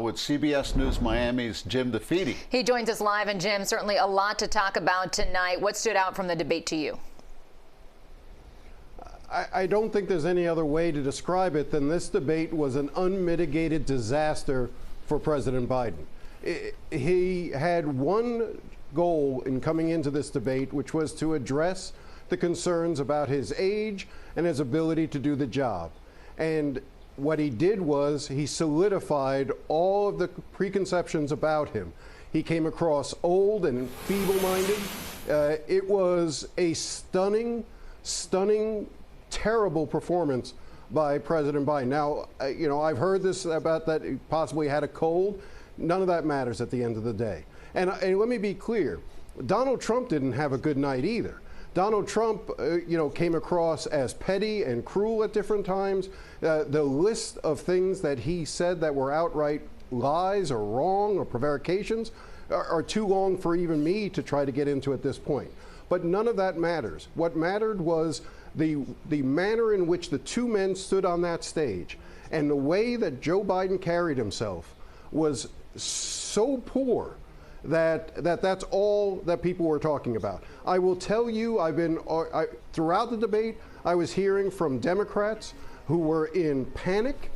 now with CBS News Miami's Jim DeFede. He joins us live, and Jim, certainly a lot to talk about tonight. What stood out from the debate to you? I don't think there's any other way to describe it than this debate was an unmitigated disaster for President Biden. He had one goal in coming into this debate, which was to address the concerns about his age and his ability to do the job. And what he did was he solidified all of the preconceptions about him. He came across old and feeble-minded. It was a stunning, terrible performance by President Biden. Now, I've heard this about that he possibly had a cold. None of that matters at the end of the day. And let me be clear, Donald Trump didn't have a good night either. Donald Trump, came across as petty and cruel at different times. The list of things that he said that were outright lies or wrong or prevarications are too long for even me to try to get into at this point. But none of that matters. What mattered was the manner in which the two men stood on that stage, and the way that Joe Biden carried himself was so poor that's all that people were talking about. I will tell you, throughout the debate, I was hearing from Democrats who were in panic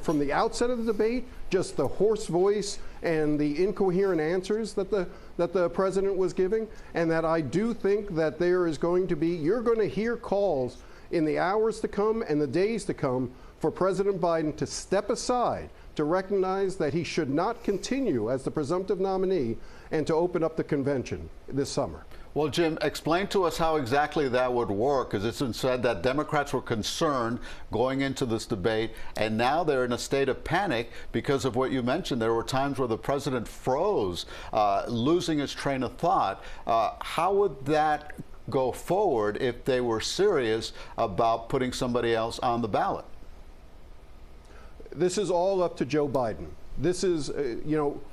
from the outset of the debate, just the hoarse voice and the incoherent answers that the president was giving, and that I do think that there is going to be, you're going to hear calls in the hours to come and the days to come for President Biden to step aside, to recognize that he should not continue as the presumptive nominee, and to open up the convention this summer. Well, Jim, explain to us how exactly that would work, because it's been said that Democrats were concerned going into this debate, and now they're in a state of panic because of what you mentioned. There were times where the president froze, losing his train of thought. How would that go forward if they were serious about putting somebody else on the ballot? This is all up to Joe Biden. This is,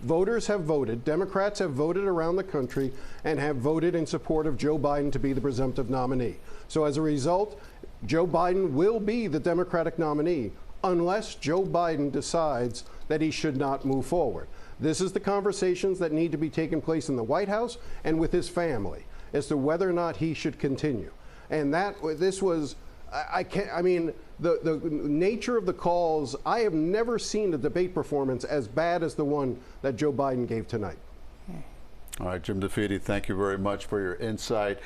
voters have voted, Democrats have voted around the country and have voted in support of Joe Biden to be the presumptive nominee. So as a result, Joe Biden will be the Democratic nominee unless Joe Biden decides that he should not move forward. This is the conversations that need to be taking place in the White House and with his family as to whether or not he should continue. And this was, the nature of the calls, I have never seen a debate performance as bad as the one that Joe Biden gave tonight. All right, Jim DeFede, thank you very much for your insight.